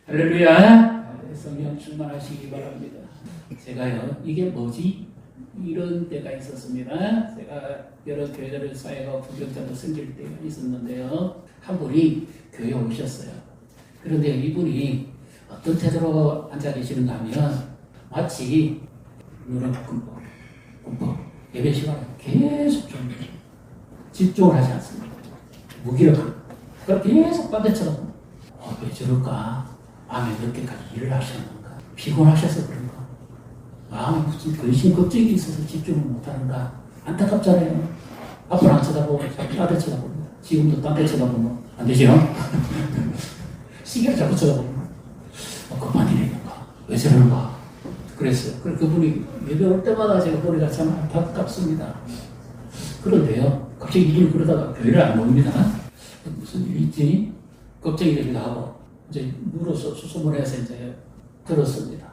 할렐루야. 성령 충만하시기 바랍니다. 제가요, 이게 뭐지? 이런 때가 있었습니다. 제가 여러 교회들을 사회가 부경자도 섬길 때가 있었는데요. 한 분이 교회에 오셨어요. 그런데 이분이 어떤 태도로 앉아 계시는가 하면 마치 눈에 꿈뻑 예배 시간에 계속 좀 집중을 하지 않습니다. 무기력합니다. 계속 딴데처럼 왜 저럴까? 밤에 늦게까지 일을 하셨는가? 피곤하셔서 그런가? 마음에 무슨 근심 걱정이 있어서 집중을 못하는가? 안타깝잖아요. 앞을 안 쳐다보고 자꾸 딴데 쳐다봅니다. 지금도 딴데 쳐다보면 안 되죠? 시계를 자꾸 쳐다보면 급한 일이 있는가? 왜 저러는가? 그랬어요. 그래서 그분이 예배 올 때마다 제가 보니까 참 안타깝습니다. 그런데요, 갑자기 이분이 그러다가 교회를 안 옵니다. 무슨 일이 있지? 걱정이 되기도 하고, 이제 물어서 수소문해서 이제 들었습니다.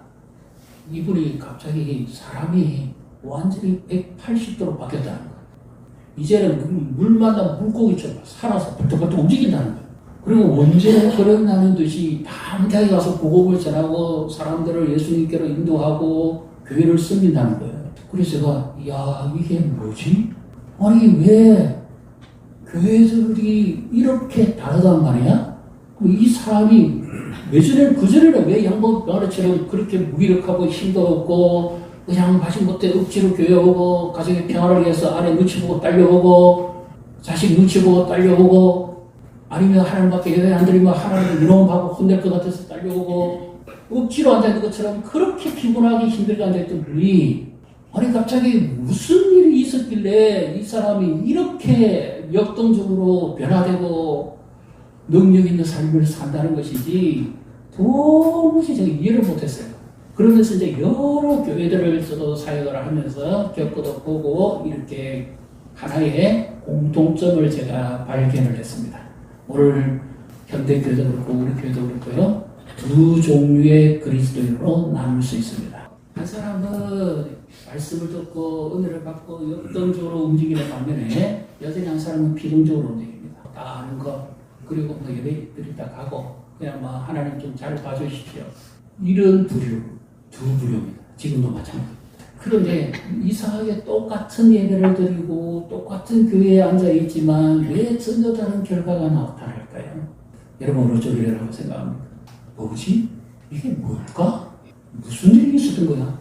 이분이 갑자기 사람이 완전히 180도로 바뀌었다는 거예요. 이제는 물 만나면 물고기처럼 살아서 벌떡벌떡 움직인다는 거예요. 그리고 언제 그랬나는 듯이 밤새게 가서 복음을 전하고 사람들을 예수님께로 인도하고 교회를 섬긴다는 거예요. 그래서 제가 야, 이게 뭐지? 아니 왜 교회들이 이렇게 다르단 말이야? 이 사람이 그전에는 왜 양복 나라처럼 그렇게 무기력하고 힘도 없고 그냥 마침 못해 억지로 교회 오고 가정의 평화를 위해서 아내 눈치 보고 딸려오고 자식 눈치 보고 딸려오고 아니면 하나님밖에 예배 안 드리면 하나님 이놈하고 혼낼 것 같아서 딸려오고 억지로 앉아있는 것처럼 그렇게 피곤하게 힘들게 앉아있던 분이 아니 갑자기 무슨 일이 있었길래 이 사람이 이렇게 역동적으로 변화되고 능력 있는 삶을 산다는 것인지 도무지 제가 이해를 못했어요. 그러면서 이제 여러 교회들을 저도 사역을 하면서 겪어도 보고 이렇게 하나의 공통점을 제가 발견을 했습니다. 오늘 현대교회도 그렇고 우리 교회도 그렇고요. 두 종류의 그리스도인으로 나눌 수 있습니다. 한 사람은 말씀을 듣고 은혜를 받고 역동적으로 움직이는 반면에 여전히 한 사람은 비동적으로 움직입니다. 다 아는 것 그리고 뭐 예배 드리다 가고 그냥 뭐 하나님 좀 잘 봐주십시오. 이런 부류, 두 부류입니다. 지금도 마찬가지입니다. 그런데 이상하게 똑같은 예배를 드리고 똑같은 교회에 앉아있지만 왜 전혀 다른 결과가 나타날까요? 여러분 어쩌리라고 생각합니까? 뭐지? 이게 뭘까? 무슨 일이 있었던 거야?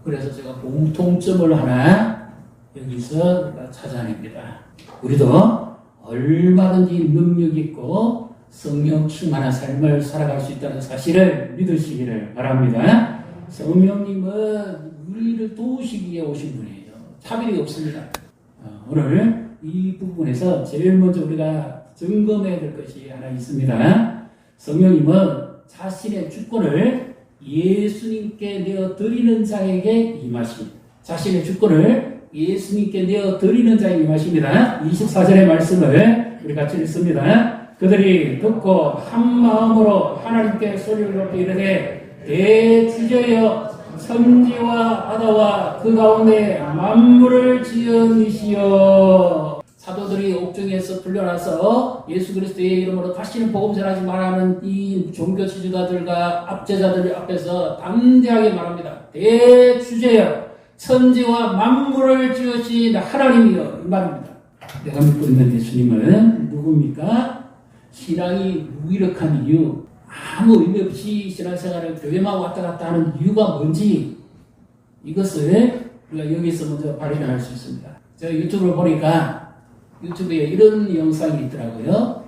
그래서 제가 공통점을 하나 여기서 찾아냅니다. 우리도 얼마든지 능력 있고 성령 충만한 삶을 살아갈 수 있다는 사실을 믿으시기를 바랍니다. 성령님은 우리를 도우시기 위해 오신 분이에요. 차별이 없습니다. 오늘 이 부분에서 제일 먼저 우리가 점검해야 될 것이 하나 있습니다. 성령님은 자신의 주권을 예수님께 내어드리는 자에게 임하십니다. 자신의 주권을 예수님께 내어드리는 자에게 임하십니다. 24절의 말씀을 우리 같이 읽습니다. 그들이 듣고 한 마음으로 하나님께 소리를 높이 이르되 대주저여 천지와 바다와 그 가운데 만물을 지은 이시여. 사도들이 옥중에서 풀려나서 예수 그리스도의 이름으로 다시는 복음 전하지 말라는 이 종교 지도자들과 압제자들 앞에서 담대하게 말합니다. 대주제여 천지와 만물을 지으신 하나님이여 이 말입니다. 내가 믿고 있는 예수님은 누굽니까? 신앙이 무기력한 이유, 아무 의미 없이 신앙생활을 교회만 왔다 갔다 하는 이유가 뭔지 이것을 우리가 여기서 먼저 발견할 수 있습니다. 제가 유튜브를 보니까 유튜브에 이런 영상이 있더라고요.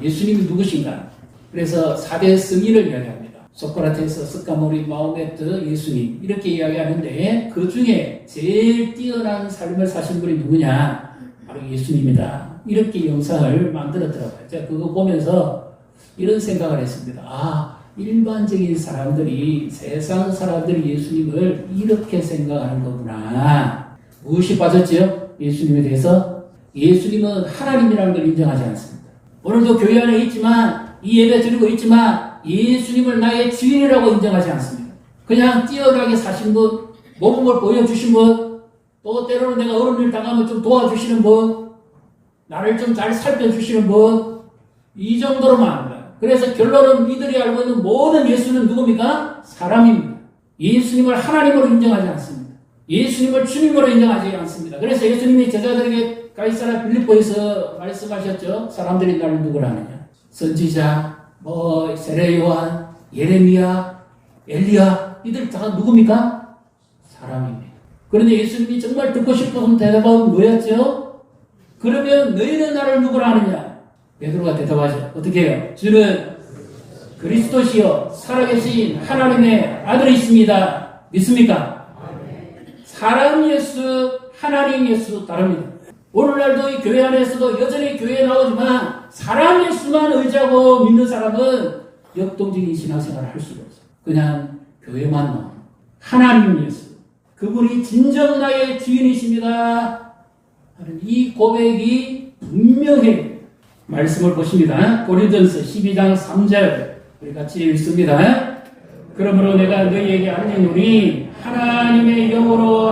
예수님이 누구신가? 그래서 4대 승인을 이야기합니다. 소크라테스, 스카모리, 마호메트, 예수님 이렇게 이야기하는데 그 중에 제일 뛰어난 삶을 사신 분이 누구냐? 바로 예수님이다. 이렇게 영상을 만들었더라고요. 제가 그거 보면서 이런 생각을 했습니다. 일반적인 사람들이 세상 사람들이 예수님을 이렇게 생각하는 거구나. 무엇이 빠졌죠? 예수님에 대해서 예수님은 하나님이라는 걸 인정하지 않습니다. 오늘도 교회 안에 있지만 이 예배 드리고 있지만 예수님을 나의 주인이라고 인정하지 않습니다. 그냥 뛰어나게 사신 분, 모범을 보여주신 분, 또 때로는 내가 어려운 일 당하면 좀 도와주시는 분, 나를 좀 잘 살펴주시는 분, 이 정도로만 합니다. 그래서 결론은 이들이 알고 있는 모든 예수는 누굽니까? 사람입니다. 예수님을 하나님으로 인정하지 않습니다. 예수님을 주님으로 인정하지 않습니다. 그래서 예수님이 제자들에게 가이사랴 빌립보에서 말씀하셨죠. 사람들이 나를 누구라 하느냐? 선지자, 세례 요한, 예레미야, 엘리야, 이들 다 누굽니까? 사람입니다. 그런데 예수님이 정말 듣고 싶은 대답은 뭐였죠? 그러면 너희는 나를 누구라 하느냐? 베드로가 대답하죠. 어떻게 해요? 주는 그리스도시요 살아계신 하나님의 아들이십니다. 믿습니까? 사람 예수, 하나님 예수 다릅니다. 오늘날도 이 교회 안에서도 여전히 교회에 나오지만 사람 예수만 의지하고 믿는 사람은 역동적인 신앙생활을 할 수가 없어요. 그냥 교회만 나오는 하나님 예수, 그분이 진정 나의 주인이십니다 하는 이 고백이 분명해요. 말씀을 보십니다. 고린도전서 12장 3절 우리 같이 읽습니다. 그러므로 내가 너희에게 알리노니 하나님의 영으로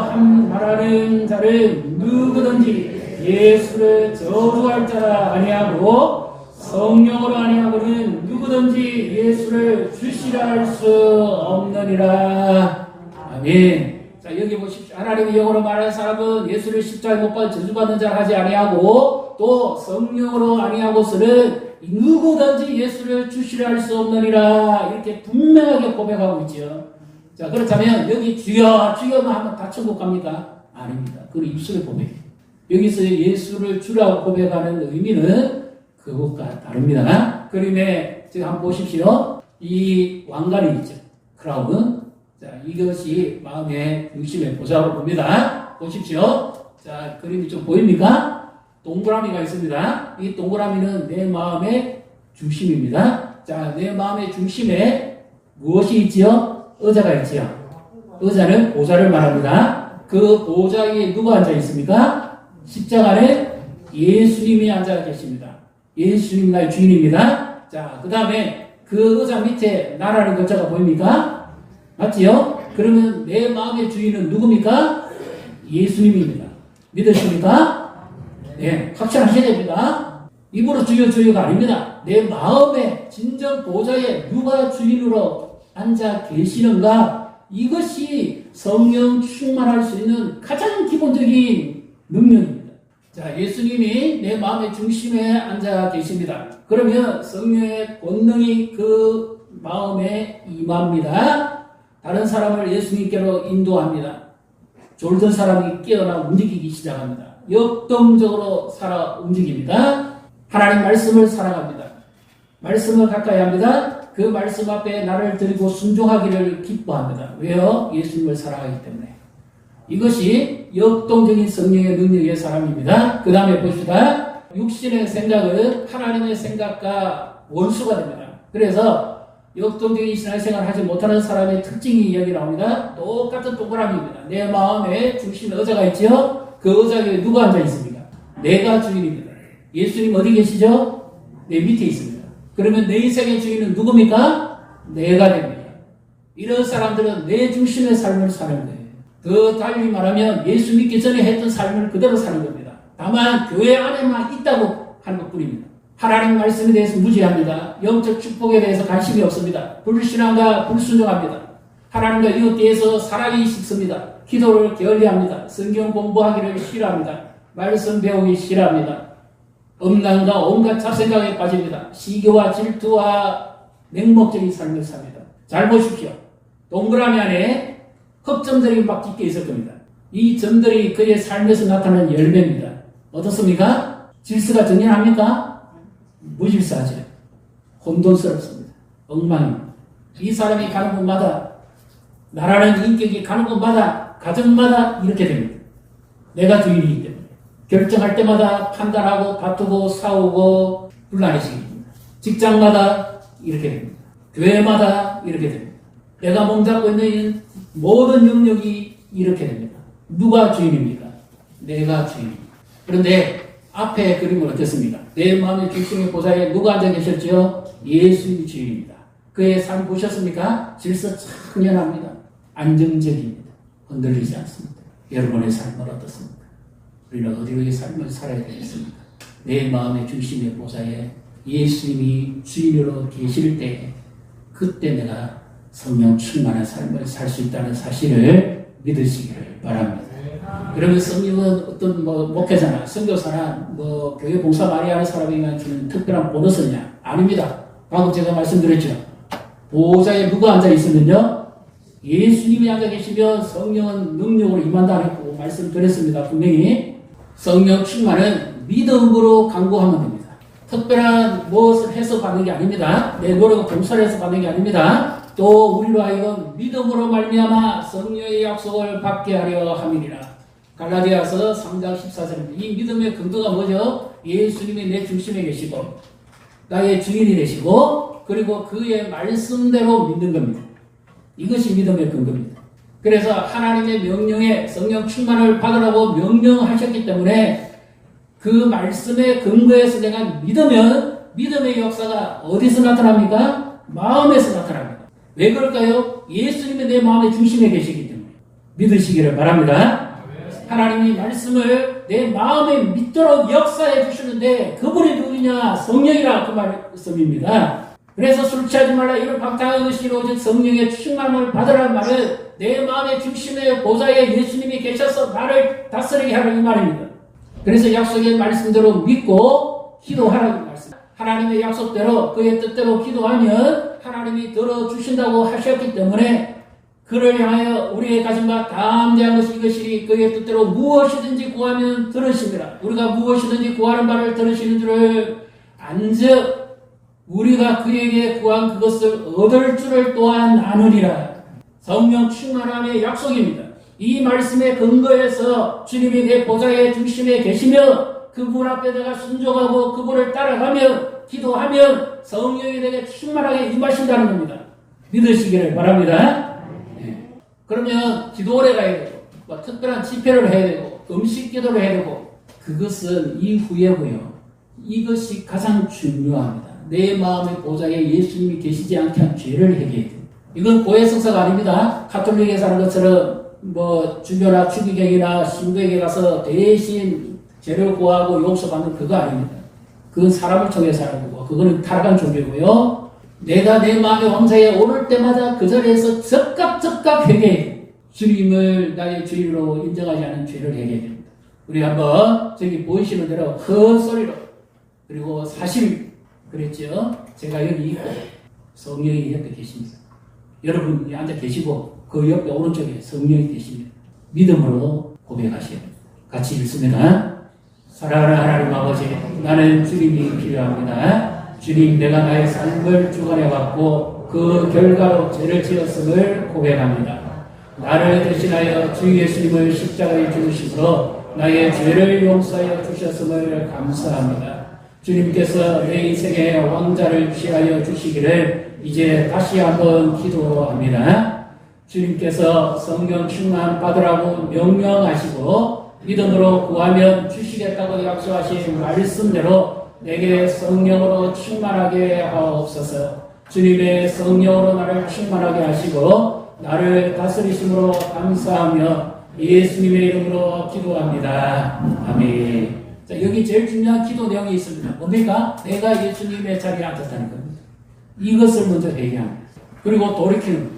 말하는 자는 누구든지 예수를 저주할 자라 아니하고 성령으로 아니하고는 누구든지 예수를 주시라 할 수 없느니라. 아멘. 자, 여기 보십시오. 하나님의 영으로 말하는 사람은 예수를 십자가에 못 박아 저주받는 자를 하지 아니하고 또 성령으로 아니하고서는 누구든지 예수를 주시라 할 수 없느니라. 이렇게 분명하게 고백하고 있죠. 자, 그렇다면 여기 주여 주여만 하면 다 천국 갑니까? 아닙니다. 그건 입술의 고백이에요. 여기서 예수를 주라고 고백하는 의미는 그것과 다릅니다. 그림에 지금 한번 보십시오. 이 왕관이 있죠. 크라운. 자, 이것이 마음의 중심의 보좌로 봅니다. 보십시오. 자, 그림이 좀 보입니까? 동그라미가 있습니다. 이 동그라미는 내 마음의 중심입니다. 자, 내 마음의 중심에 무엇이 있지요? 의자가 있지요. 의자는 보좌를 말합니다. 그 보좌 위에 누가 앉아 있습니까? 십자가 안에 예수님이 앉아 계십니다. 예수님 나의 주인입니다. 자, 그 다음에 그 의자 밑에 나라는 글자가 보입니까? 맞지요? 그러면 내 마음의 주인은 누굽니까? 예수님입니다. 믿으십니까? 네, 확신하셔야 됩니다. 입으로 주여 주여가 아닙니다. 내 마음의 진정 보좌에 누가 주인으로 앉아 계시는가? 이것이 성령 충만할 수 있는 가장 기본적인 능력입니다. 자, 예수님이 내 마음의 중심에 앉아 계십니다. 그러면 성령의 권능이 그 마음에 임합니다. 다른 사람을 예수님께로 인도합니다. 졸던 사람이 깨어나 움직이기 시작합니다. 역동적으로 살아 움직입니다. 하나님 말씀을 사랑합니다. 말씀을 가까이 합니다. 그 말씀 앞에 나를 드리고 순종하기를 기뻐합니다. 왜요? 예수님을 사랑하기 때문에. 이것이 역동적인 성령의 능력의 사람입니다. 그 다음에 봅시다. 육신의 생각은 하나님의 생각과 원수가 됩니다. 그래서 역동적인 신앙생활을 하지 못하는 사람의 특징이 여기 나옵니다. 똑같은 동그라미입니다. 내 마음에 중심에 의자가 있죠? 그 의자 위에 누가 앉아 있습니까? 내가 주인입니다. 예수님 어디 계시죠? 내 밑에 있습니다. 그러면 내 인생의 주인은 누굽니까? 내가 됩니다. 이런 사람들은 내 중심의 삶을 사는 거예요. 더 달리 말하면 예수 믿기 전에 했던 삶을 그대로 사는 겁니다. 다만 교회 안에만 있다고 하는 것뿐입니다. 하나님 말씀에 대해서 무지합니다. 영적 축복에 대해서 관심이 없습니다. 불신앙과 불순종합니다. 하나님과 이웃 대해서 사랑이 식습니다. 기도를 게을리합니다. 성경 공부하기를 싫어합니다. 말씀 배우기 싫어합니다. 음란과 온갖 잡생각에 빠집니다. 시기와 질투와 맹목적인 삶을 삽니다. 잘 보십시오. 동그라미 안에 흑점들이 막 짙게 있을 겁니다. 이 점들이 그의 삶에서 나타나는 열매입니다. 어떻습니까? 질서가 정연합니까? 무질서하죠. 혼돈스럽습니다. 엉망입니다. 이 사람이 가는 곳마다, 나라는 인격이 가는 곳마다, 가정마다 이렇게 됩니다. 내가 주인이기 때문에. 결정할 때마다 판단하고 다투고 싸우고 분란해지기. 직장마다 이렇게 됩니다. 교회마다 이렇게 됩니다. 내가 몸잡고 있는 모든 영역이 이렇게 됩니다. 누가 주인입니까? 내가 주인입니다. 그런데 앞에 그림은 어떻습니까? 내 마음의 중심의 보좌에 누가 앉아 계셨죠? 예수님이 주인입니다. 그의 삶 보셨습니까? 질서 청연합니다. 안정적입니다. 흔들리지 않습니다. 여러분의 삶은 어떻습니까? 우리는 어디로 이 삶을 살아야 되겠습니까? 내 마음의 중심의 보좌에 예수님이 주인으로 계실 때 그때 내가 성령 충만한 삶을 살 수 있다는 사실을 믿으시기를 바랍니다. 그러면 성령은 어떤 목회자나 선교사나 교회 봉사 많이 하는 사람에게 주는 특별한 보너스냐? 아닙니다. 방금 제가 말씀드렸죠. 보좌에 누가 앉아 있으면요, 예수님이 앉아 계시면 성령은 능력으로 임한다 했고 말씀드렸습니다. 분명히 성령 충만은 믿음으로 간구하면 됩니다. 특별한 무엇을 해서 받는 게 아닙니다. 내 노력을 봉사를 해서 받는 게 아닙니다. 또 우리로 하여금 믿음으로 말미암아 성령의 약속을 받게 하려 함이니라. 갈라디아서 3장 14절입니다. 이 믿음의 근거가 뭐죠? 예수님이 내 중심에 계시고 나의 주인이 되시고 그리고 그의 말씀대로 믿는 겁니다. 이것이 믿음의 근거입니다. 그래서 하나님의 명령에 성령 충만을 받으라고 명령하셨기 때문에 그 말씀의 근거에서 내가 믿으면 믿음의 역사가 어디서 나타납니까? 마음에서 나타납니다. 왜 그럴까요? 예수님이 내 마음의 중심에 계시기 때문에 믿으시기를 바랍니다. 하나님이 말씀을 내 마음에 믿도록 역사해 주시는데 그분이 누구냐? 성령이라 그 말씀입니다. 그래서 술 취하지 말라 이를 박탈하는 것이 오직 성령의 충만을 받으라는 말은 내 마음의 중심에 보좌에 예수님이 계셔서 나를 다스리게 하라는 말입니다. 그래서 약속의 말씀대로 믿고 기도하라는 말씀. 하나님의 약속대로 그의 뜻대로 기도하면 하나님이 들어주신다고 하셨기 때문에 그를 향하여 우리의 가진 바 담대한 것이 이것이 그의 뜻대로 무엇이든지 구하면 들으십니다. 우리가 무엇이든지 구하는 바를 들으시는 줄을 안즉 우리가 그에게 구한 그것을 얻을 줄을 또한 아느니라. 성령 충만함의 약속입니다. 이 말씀의 근거에서 주님이 내 보좌의 중심에 계시며 그분 앞에 내가 순종하고 그분을 따라가며 기도하면 성령이 내게 충만하게 임하신다는 겁니다. 믿으시기를 바랍니다. 네. 그러면 기도를 가야 되고 특별한 집회를 해야 되고 음식 기도를 해야 되고 그것은 이후에고요. 이것이 가장 중요합니다. 내 마음의 보좌에 예수님이 계시지 않게 한 죄를 해결해야 됩니다. 이건 고해성사가 아닙니다. 가톨릭에 사는 것처럼 주교나 추기경이나 신부에게 가서 대신 죄를 구하고 용서받는 그거 아닙니다. 그건 사람을 통해서 하는 거고 그거는 타락한 종교고요. 내가 내 마음의 왕좌에 오를 때마다 그 자리에서 즉각 회개해 주님을 나의 주인으로 인정하지 않은 죄를 회개해야 됩니다. 우리 한번 저기 보이시는 대로 큰 소리로 그리고 사실 그랬죠. 제가 여기 있고 성령이 옆에 계십니다. 여러분이 앉아 계시고 그 옆에 오른쪽에 성령이 계십니다. 믿음으로 고백하시오. 같이 읽습니다. 사랑하는 하나님 아버지, 나는 주님이 필요합니다. 주님, 내가 나의 삶을 주관해왔고 그 결과로 죄를 지었음을 고백합니다. 나를 대신하여 주 예수님을 십자가에 죽으심으로 나의 죄를 용서하여 주셨음을 감사합니다. 주님께서 내 인생의 왕자를 취하여 주시기를 이제 다시 한번 기도합니다. 주님께서 성령 충만 받으라고 명령하시고 믿음으로 구하면 주시겠다고 약속하신 말씀대로 내게 성령으로 충만하게 하옵소서. 주님의 성령으로 나를 충만하게 하시고 나를 다스리심으로 감사하며 예수님의 이름으로 기도합니다. 아멘. 자, 여기 제일 중요한 기도 내용이 있습니다. 뭡니까? 내가 예수님의 자리에 앉았다는 겁니다. 이것을 먼저 회개합니다. 그리고 돌이키는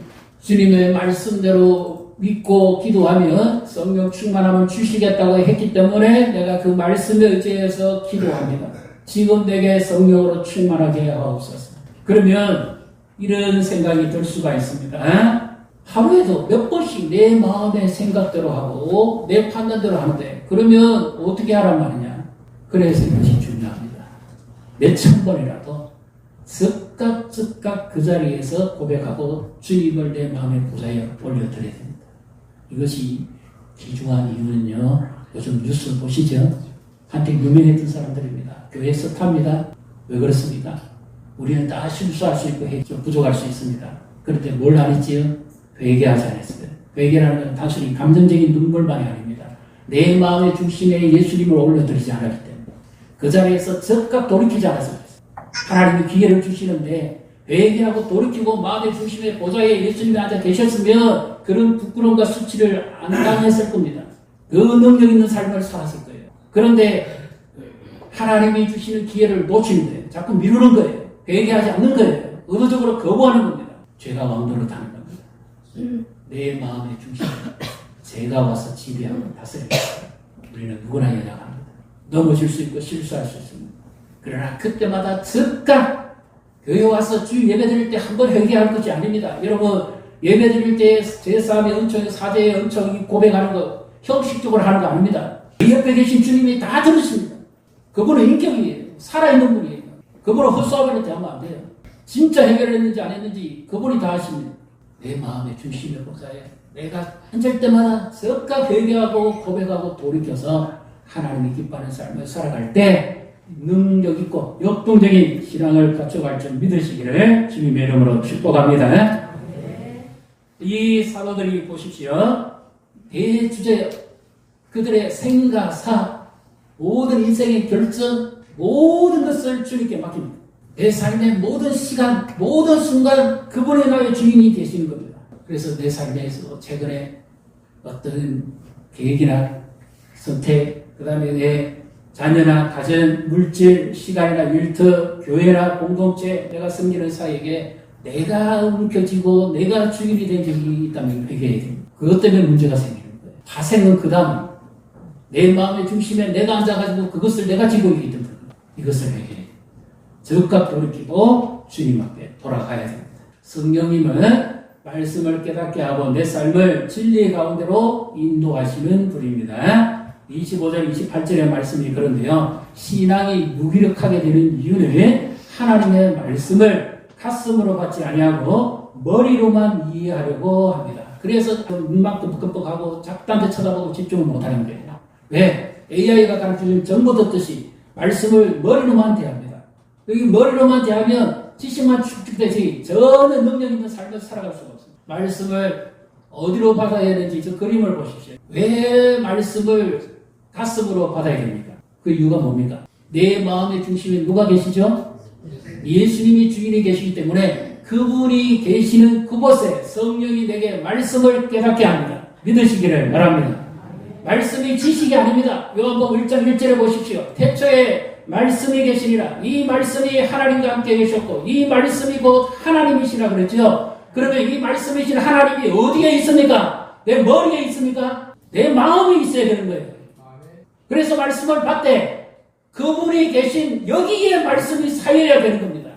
주님의 말씀대로 믿고 기도하면 성령 충만함을 주시겠다고 했기 때문에 내가 그 말씀에 의지해서 기도합니다. 지금 내게 성령으로 충만하게 하옵소서. 그러면 이런 생각이 들 수가 있습니다. 하루에도 몇 번씩 내 마음의 생각대로 하고 내 판단대로 하는데 그러면 어떻게 하란 말이냐? 그래서 이것이 중요합니다. 몇천 번이라도 즉각 그 자리에서 고백하고 주님을 내 마음의 보좌에 올려드려야 됩니다. 이것이 귀중한 이유는요. 요즘 뉴스 보시죠. 한때 유명했던 사람들입니다. 교회 스타입니다. 왜 그렇습니까? 우리는 다 실수할 수 있고 부족할 수 있습니다. 그런데 뭘 안 했지요? 회개하지 않았어요. 회개라는 건 단순히 감정적인 눈물만이 아닙니다. 내 마음의 중심에 예수님을 올려드리지 않았기 때문에 그 자리에서 즉각 돌이키지 않았어요. 하나님이 기회를 주시는데 회개하고 돌이키고 마음의 중심에 보좌에 예수님이 앉아 계셨으면 그런 부끄러움과 수치를 안 당했을 겁니다. 그 능력 있는 삶을 살았을 거예요. 그런데 하나님이 주시는 기회를 놓치는 거예요. 자꾸 미루는 거예요. 회개하지 않는 거예요. 의도적으로 거부하는 겁니다. 죄가 왕도로 타는 겁니다. 내 마음의 중심에 제가 와서 지배하고 다스립니다. 우리는 누구나 연약합니다. 넘어질 수 있고 실수할 수 있습니다. 그러나 그때마다 즉각 교회 와서 주 예배 드릴 때 한 번 회개할 것이 아닙니다. 여러분 예배 드릴 때 제3의 은총, 사제의 은총 고백하는 거 형식적으로 하는 거 아닙니다. 이 옆에 계신 주님이 다 들으십니다. 그분은 인격이에요. 살아있는 분이에요. 그분은 헛수하면 대하면 안 돼요. 진짜 해결했는지 안 했는지 그분이 다 아십니다. 내 마음의 중심에 복사해 내가 앉을 때마다 즉각 회개하고 고백하고 돌이켜서 하나님이 기뻐하는 삶을 살아갈 때 능력 있고 역동적인 신앙을 갖춰갈 줄 믿으시기를 주님의 이름으로 축복합니다. 이 사도들이 보십시오. 대주제요. 그들의 생과 사, 모든 인생의 결정, 모든 것을 주님께 맡깁니다. 내 삶의 모든 시간, 모든 순간 그분의 나의 주인이 되시는 겁니다. 그래서 내 삶에서 최근에 어떤 계획이나 선택, 그 다음에 내 자녀나 가정, 물질, 시간이나 일터, 교회나 공동체, 내가 섬기는 사역에 내가 움켜쥐고 내가 주인이 된 적이 있다면 회개해야 됩니다. 그것 때문에 문제가 생기는 거예요. 파생은 그 다음 내 마음의 중심에 내가 앉아가지고 그것을 내가 쥐고 있기 때문에 이것을 회개해야 됩니다. 즉각 돌이키고 주님 앞에 돌아가야 됩니다. 성령님은 말씀을 깨닫게 하고 내 삶을 진리의 가운데로 인도하시는 분입니다. 25절, 28절의 말씀이 그런데요. 신앙이 무기력하게 되는 이유는 하나님의 말씀을 가슴으로 받지 아니하고 머리로만 이해하려고 합니다. 그래서 눈만큼 뻑뻑하고 작단데 쳐다보고 집중을 못하는 거예요. 왜? AI가 가르치는 정보 듣듯이 말씀을 머리로만 대합니다. 여기 머리로만 대하면 지식만 축축되지 전혀 능력 있는 삶을 살아갈 수가 없습니다. 말씀을 어디로 받아야 되는지 저 그림을 보십시오. 왜 말씀을 가슴으로 받아야 됩니까? 그 이유가 뭡니까? 내 마음의 중심에 누가 계시죠? 예수님이 주인이 계시기 때문에 그분이 계시는 그곳에 성령이 내게 말씀을 깨닫게 합니다. 믿으시기를 바랍니다. 말씀이 지식이 아닙니다. 요한복음 1장 1절에 보십시오. 태초에 말씀이 계시니라. 이 말씀이 하나님과 함께 계셨고 이 말씀이 곧 하나님이시라 그랬죠. 그러면 이 말씀이신 하나님이 어디에 있습니까? 내 머리에 있습니까? 내 마음에 있어야 되는 거예요. 그래서 말씀을 받되 그분이 계신 여기에 말씀이 쌓여야 되는 겁니다.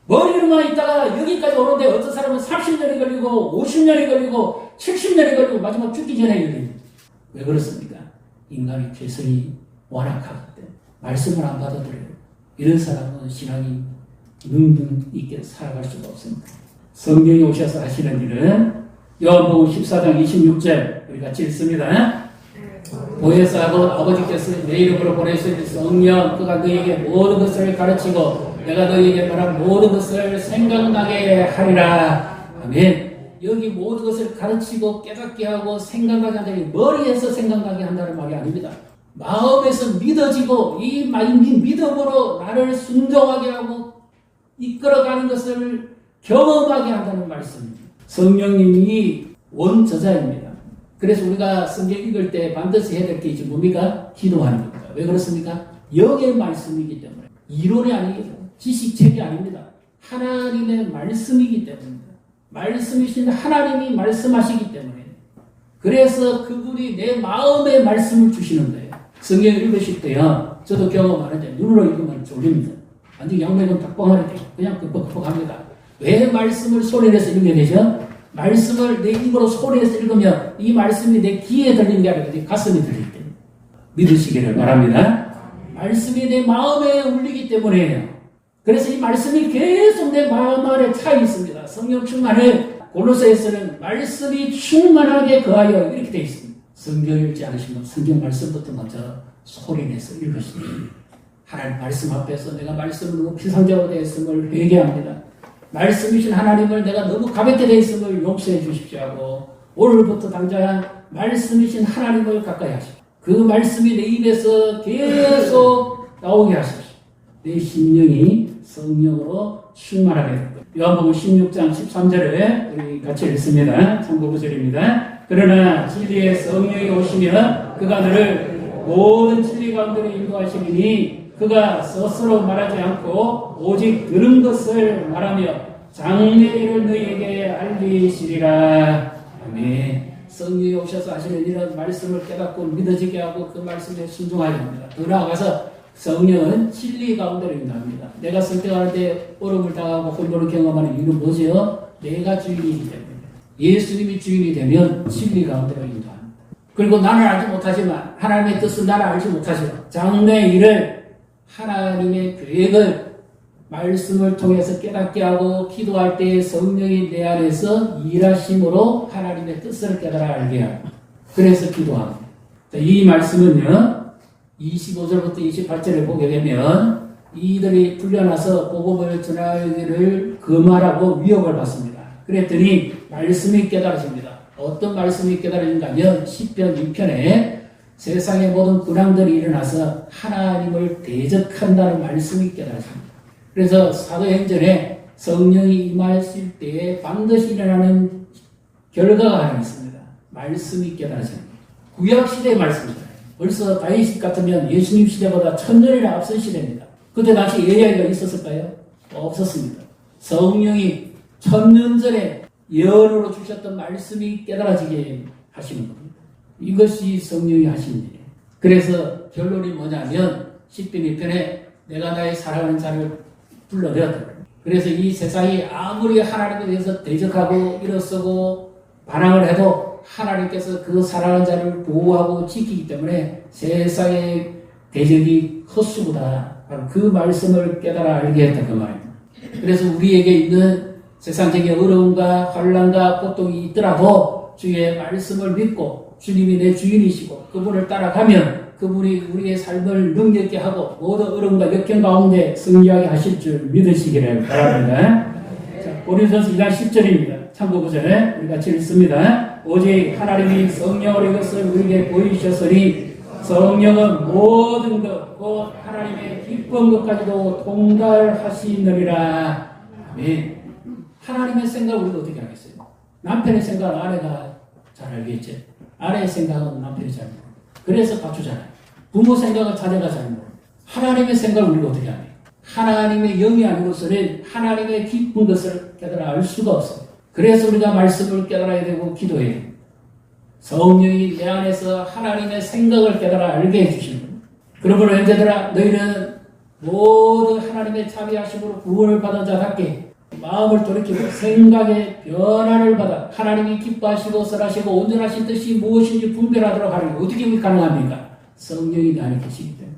머리로만 있다가 여기까지 오는데 어떤 사람은 30년이 걸리고 50년이 걸리고 70년이 걸리고 마지막 죽기 전에 걸립니다. 왜 그렇습니까? 인간의 죄성이 완악하기 때문에 말씀을 안 받아들여요. 이런 사람은 신앙이 능력 있게 살아갈 수가 없습니다. 성령이 오셔서 하시는 일은 요한복음 14장 26절 우리 같이 읽습니다. 보혜사하고 아버지께서 내 이름으로 보내신 성령 그가 너희에게 모든 것을 가르치고 내가 너희에게 말한 모든 것을 생각나게 하리라. 아멘. 여기 모든 것을 가르치고 깨닫게 하고 생각나게 한다니 머리에서 생각나게 한다는 말이 아닙니다. 마음에서 믿어지고 이 믿음으로 나를 순종하게 하고 이끌어가는 것을 경험하게 한다는 말씀입니다. 성령님이 원저자입니다. 그래서 우리가 성경 읽을 때 반드시 해야 될 게 뭡니까? 기도하는 겁니다. 왜 그렇습니까? 영의 말씀이기 때문에. 이론이 아니고 지식책이 아닙니다. 하나님의 말씀이기 때문입니다. 말씀이신 하나님이 말씀하시기 때문에. 그래서 그분이 내 마음에 말씀을 주시는 거예요. 성경 읽으실 때요. 저도 경험하는데 눈으로 읽으면 졸립니다. 완전 양면은 닭봉하게 돼요. 그냥 끄뻑끄뻑합니다. 왜 말씀을 소리내서 읽게 되죠? 말씀을 내 입으로 소리내서 읽으면 이 말씀이 내 귀에 들리는 게 아니라 내 가슴에 들릴 때 믿으시기를 바랍니다. 말씀이 내 마음에 울리기 때문에요. 그래서 이 말씀이 계속 내 마음 안에 차 있습니다. 성령 충만을 골로새에서는 말씀이 충만하게 거하여 이렇게 되어 있습니다. 성경 읽지 않으시면 성경 말씀부터 먼저 소리내서 읽으십니다. 하나님 말씀 앞에서 내가 말씀을 너무 피상적으로 되어 있음을 회개합니다. 말씀이신 하나님을 내가 너무 가볍게 되어 있음을 용서해 주십시오 하고 오늘부터 당장 말씀이신 하나님을 가까이 하십시오. 그 말씀이 내 입에서 계속 나오게 하십시오. 내 심령이 성령으로 충만하게 될 거예요. 요한복음 16장 13절에 우리 같이 읽습니다. 참고 구절입니다. 그러나 진리의 성령이 오시면 그가 너를 모든 진리 가운데로 인도하시리니 그가 스스로 말하지 않고 오직 들은 것을 말하며 장래일을 너희에게 알리시리라. 아멘. 성령이 오셔서 하시는 이런 말씀을 깨닫고 믿어지게 하고 그 말씀에 순종하려 합니다. 더 나아가서 성령은 진리 가운데로 인도합니다. 내가 선택할 때 어려움을 당하고 혼돈을 경험하는 이유는 뭐죠? 내가 주인이기 때문에. 예수님이 주인이 되면 진리 가운데로 인도합니다. 그리고 나는 알지 못하지만 하나님의 뜻을 나는 알지 못하지만 장래 일을 하나님의 계획을 말씀을 통해서 깨닫게 하고 기도할 때 성령이 내 안에서 일하심으로 하나님의 뜻을 깨달아 알게 합니다. 그래서 기도합니다. 이 말씀은요 25절부터 28절에 보게 되면 이들이 풀려나서 복음을 전하기를 금하라고 위협을 받습니다. 그랬더니 말씀이 깨달아집니다. 어떤 말씀이 깨달아진가 하면 시편 2편에 세상의 모든 군왕들이 일어나서 하나님을 대적한다는 말씀이 깨달아집니다. 그래서 사도행전에 성령이 임하실 때에 반드시 일어나는 결과가 하나 있습니다. 말씀이 깨달아집니다. 구약시대의 말씀입니다. 벌써 다윗 같으면 예수님 시대보다 1000년이나 앞선 시대입니다. 그때 당시 AI가 있었을까요? 없었습니다. 성령이 1000년 전에 예언으로 주셨던 말씀이 깨달아지게 하시는 겁니다. 이것이 성령이 하시는 일이에요. 그래서 결론이 뭐냐면 시편 2편에 내가 나의 사랑하는 자를 불러내었다. 그래서 이 세상이 아무리 하나님에 대해서 대적하고 일어서고 반항을 해도 하나님께서 그 사랑하는 자를 보호하고 지키기 때문에 세상의 대적이 헛수고다. 그 말씀을 깨달아 알게 했다 그 말입니다. 그래서 우리에게 있는 세상적인 어려움과 환난과 고통이 있더라도 주의 말씀을 믿고 주님이 내 주인이시고 그분을 따라가면 그분이 우리의 삶을 능력있게 하고 모든 어려움과 역경 가운데 승리하게 하실 줄 믿으시기를 바랍니다. 자, 고린도전서 2장 10절입니다. 참고 보전에 우리 같이 읽습니다. 오직 하나님이 성령으로 이것을 우리에게 보이셨으니 성령은 모든 것 곧 하나님의 기쁜 것까지도 통달하시느니라. 아멘. 하나님의 생각을 우리가 어떻게 알겠어요? 남편의 생각을 아내가 잘 알겠지. 아내의 생각은 남편이 잘 모르고. 그래서 다투잖아요. 부모 생각은 자녀가 잘 모르고. 하나님의 생각을 우리가 어떻게 합니까? 하나님의 영이 아니고서는 하나님의 기쁜 것을 깨달아 알 수가 없어요. 그래서 우리가 말씀을 깨달아야 되고 기도해야 됩니다. 성령이 내 안에서 하나님의 생각을 깨달아 알게 해주시는 겁니다. 그러므로 형제들아 너희는 모두 하나님의 자비하심으로 구원을 받은 자답게 마음을 돌이키고 생각의 변화를 받아 하나님이 기뻐하시고 선하시고 온전하신 뜻이 무엇인지 분별하도록 하는 게 어떻게 가능합니까? 성령이 내 안에 계시기 때문에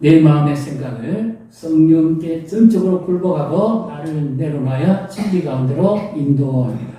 내 마음의 생각을 성령께 전적으로 굴복하고 나를 내려놔야 진리 가운데로 인도합니다.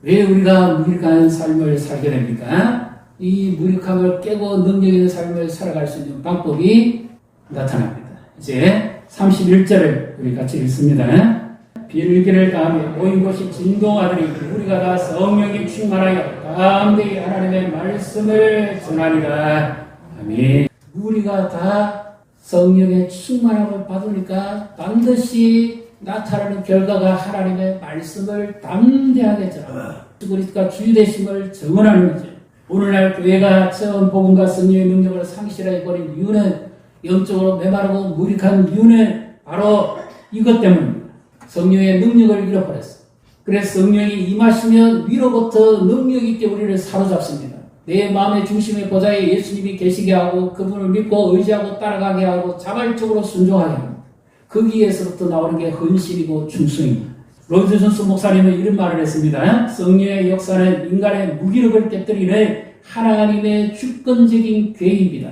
왜 우리가 무익한 삶을 살게 됩니까? 이 무익함을 깨고 능력 있는 삶을 살아갈 수 있는 방법이 나타납니다. 이제 31절을 우리 같이 읽습니다. 빌기를 다음에 모인 곳이 진동하더니 우리가 다 성령이 충만하여 담대히 하나님의 말씀을 전하리라. 아멘. 우리가 다 성령의 충만함을 받으니까 반드시 나타나는 결과가 하나님의 말씀을 담대하게 전하라. 그리스도가 주되심을 증언하는 거죠. 오늘날 교회가 처음 복음과 성령의 능력을 상실해 버린 이유는 영적으로 메마르고 무익한 이유는 바로 이것 때문입니다. 성령의 능력을 잃어버렸어요. 그래서 성령이 임하시면 위로부터 능력 있게 우리를 사로잡습니다. 내 마음의 중심의 보좌에 예수님이 계시게 하고 그분을 믿고 의지하고 따라가게 하고 자발적으로 순종하게 합니다. 거기에서부터 나오는 게 헌신이고 충성입니다. 로이드 존스 목사님은 이런 말을 했습니다. 성령의 역사는 인간의 무기력을 깨뜨리는 하나님의 주권적인 계획입니다.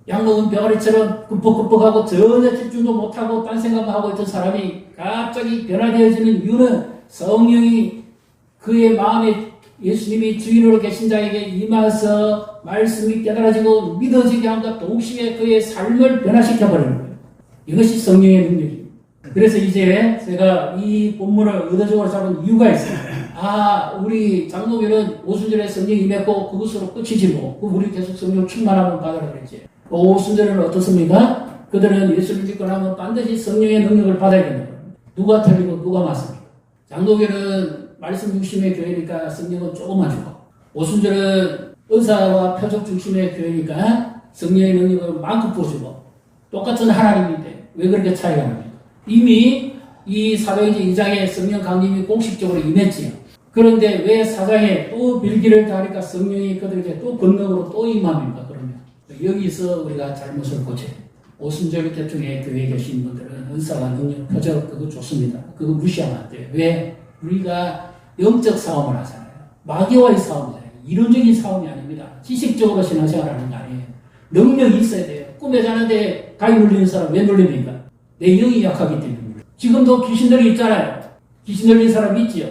양먹은 병아리처럼 끔뻑끔뻑하고 전혀 집중도 못하고 딴 생각만 하고 있던 사람이 갑자기 변화되어지는 이유는 성령이 그의 마음에 예수님이 주인으로 계신 자에게 임해서 말씀이 깨달아지고 믿어지게 함과 동시에 그의 삶을 변화시켜버리는 거예요. 이것이 성령의 능력입니다. 그래서 이제 제가 이 본문을 의도적으로 잡은 이유가 있습니다. 우리 장로교는 오순절에 성령이 임했고 그것으로 끝이지 뭐. 우리 계속 성령 충만함을 받으라 그랬지. 오순절에는 어떻습니까? 그들은 예수를 믿고 나면 반드시 성령의 능력을 받아야 된다. 누가 틀리고 누가 맞습니까? 장로교는 말씀 중심의 교회니까 성령은 조금만 주고 오순절은 은사와 표적 중심의 교회니까 성령의 능력을 마음껏 부어주고 똑같은 하나님인데 왜 그렇게 차이가 납니까? 이미 이 사도행전 2장에 성령 강림이 공식적으로 임했지요. 그런데 왜 4장에 또 빌기를 다하니까 성령이 그들에게 또 권능으로 또 임합니까? 그러면 여기서 우리가 잘못을 고쳐야 돼요. 오순절 계통의 교회에 계신 분들은 은사와 능력, 표적 그거 좋습니다. 그거 무시하면 안 돼요. 왜? 우리가 영적 싸움을 하잖아요. 마귀와의 싸움이잖아요. 이론적인 싸움이 아닙니다. 지식적으로 신앙생활하는 거 아니에요. 능력이 있어야 돼요. 꿈에 자는데 가위 눌리는 사람 왜 눌립니까? 내 영이 약하기 때문에. 지금도 귀신들이 있잖아요. 귀신 들린 사람 있지요.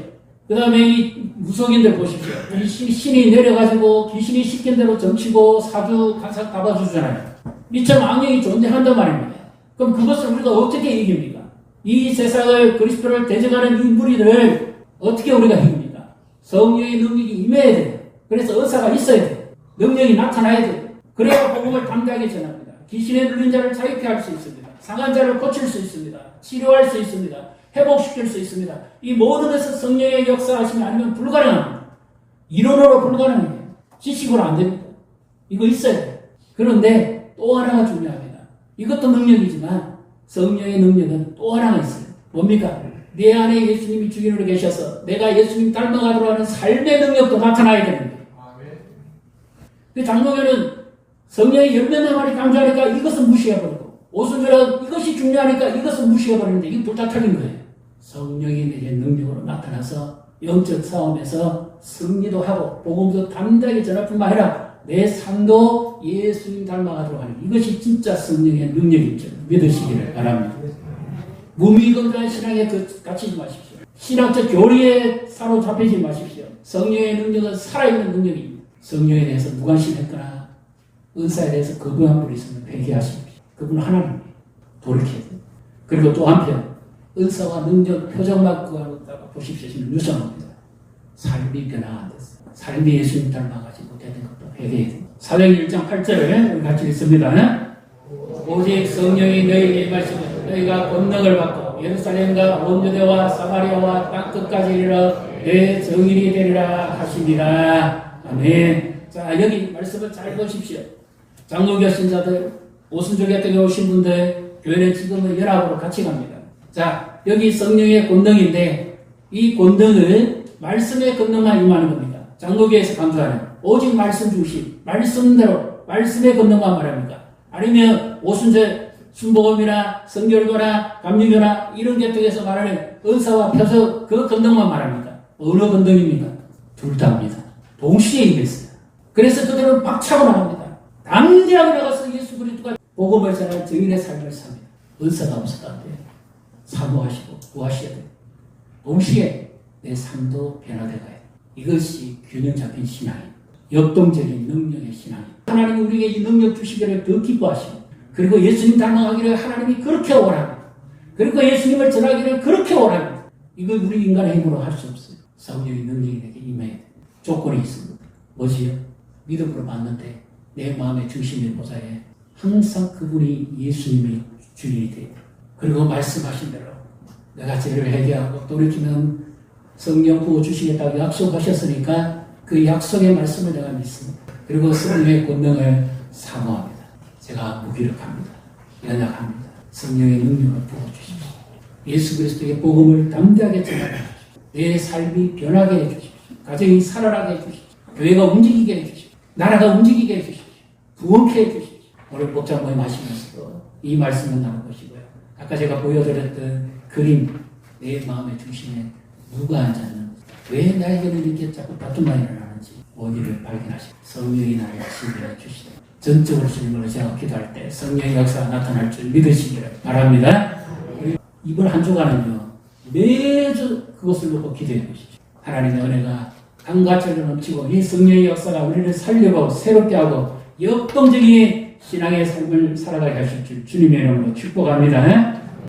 그 다음에 이 무속인들 보십시오. 신이 내려가지고 귀신이 시킨 대로 점치고 사주 간사 잡아주잖아요. 미처럼 악령이 존재한단 말입니다. 그럼 그것을 우리가 어떻게 이깁니까? 이 세상을 그리스도를 대적하는 이 무리들을 어떻게 우리가 이깁니까? 성령의 능력이 임해야 돼요. 그래서 은사가 있어야 돼요. 능력이 나타나야 돼요. 그래야 복음을 담대하게 전합니다. 귀신에 눌린 자를 자유케 할 수 있습니다. 상한 자를 고칠 수 있습니다. 치료할 수 있습니다. 회복시킬 수 있습니다. 이 모든 것은 성령의 역사하심이 아니면 불가능합니다. 이론으로 불가능해요. 지식으로 안 됩니다. 이거 있어야 돼요. 그런데 또 하나가 중요합니다. 이것도 능력이지만 성령의 능력은 또 하나가 있어요. 뭡니까? 내 안에 예수님이 주인으로 계셔서 내가 예수님 닮아가도록 하는 삶의 능력도 나타나야 됩니다. 장로교는 성령의 열매만을 강조하니까 이것은 무시해버리고 오순절은 이것이 중요하니까 이것은 무시해버리는데 이게 둘 다 틀린 거예요. 성령이 내게 능력으로 나타나서 영적 싸움에서 승리도 하고 복음도 담대하게 전할 뿐만 아니라 내 삶도 예수님 닮아가도록 하는 이것이 진짜 성령의 능력이죠. 믿으시기를 바랍니다. 무미건조한 신앙에 갇히지 마십시오. 신학적 교리에 사로잡히지 마십시오. 성령의 능력은 살아있는 능력입니다. 성령에 대해서 무관심했거나 은사에 대해서 거부한 분이 있으면 회개하십시오. 그분은 하나님이에요. 돌이켜야 돼요. 그리고 또 한편 은사와 능력, 표정만 구하다가 보십시오. 지금 유성합니다. 삶이 변화 안 됐어요. 삶이 예수님 닮아가지 못했던 것도 회개해야 돼요. 사도행전 1장 8절을 같이 읽습니다. 오직 성령이 너희에게 임하시면 너희가 권능을 받고 예루살렘과 온 유대와 사마리아와 땅끝까지 이르러 내 증인이 되리라 하십니다. 아멘. 자, 여기 말씀을 잘 보십시오. 장로교 신자들, 오순절 같은 오신 분들, 교회는 지금은 연합으로 같이 갑니다. 자, 여기 성령의 권능인데 이 권능은 말씀의 권능만 임하는 겁니다. 장로교에서 강조하는 오직 말씀 중심, 말씀대로 말씀의 권능만 말합니까? 아니면 오순절 순복음이나 성결교나 감리교나 이런 계통에서 말하는 은사와 표적 그 권능만 말합니까? 어느 권능입니까? 둘 다입니다. 동시에 임했어요. 그래서 그들은 박차고 나갑니다. 담대하게 나가서 예수 그리스도가 복음을 전하는 증인의 삶을 삽니다. 은사가 없을 것 같아요. 사모하시고 구하셔야 돼요. 동시에 내 삶도 변화되어야 돼요. 이것이 균형 잡힌 신앙이에요. 역동적인 능력의 신앙이에요. 하나님이 우리에게 이 능력 주시기를 더 기뻐하시고 그리고 예수님 닮아가기를 하나님이 그렇게 원합니다. 그리고 예수님을 전하기를 그렇게 원합니다. 이걸 우리 인간의 힘으로 할 수 없어요. 성령의 능력이 내게 임해야 돼요. 조건이 있습니다. 뭐지요? 믿음으로 맞는데 내 마음의 중심의 보좌에 항상 그분이 예수님의 주인이 돼요. 그리고 말씀하신 대로 내가 죄를 회개하고 돌이키면 성령 부어주시겠다고 약속하셨으니까 그 약속의 말씀을 내가 믿습니다. 그리고 성령의 권능을 사모합니다. 제가 무기력합니다. 연약합니다. 성령의 능력을 부어주십시오. 예수 그리스도의 복음을 담대하게 전하십시오. 내 삶이 변하게 해주십시오. 가정이 살아나게 해주십시오. 교회가 움직이게 해주십시오. 나라가 움직이게 해주십시오. 부흥케 해주십시오. 오늘 목장 모임 하시면서도 이 말씀을 나눠보시고요. 아까 제가 보여드렸던 그림, 내 마음의 중심에 누가 앉았는지, 왜 나에게는 이렇게 자꾸 다툼만 일어나는지 원인을 발견하시고 성령이 나를 신뢰해 주시되 전적으로 주님을 제가 기도할 때 성령의 역사가 나타날 줄 믿으시기를 바랍니다. 이번 한 주간은요 매주 그것을 놓고 기도해 보십시오. 하나님의 은혜가 강가처럼 넘치고 이 성령의 역사가 우리를 살려고 새롭게 하고 역동적인 신앙의 삶을 살아가게 하실 줄 주님의 이름으로 축복합니다.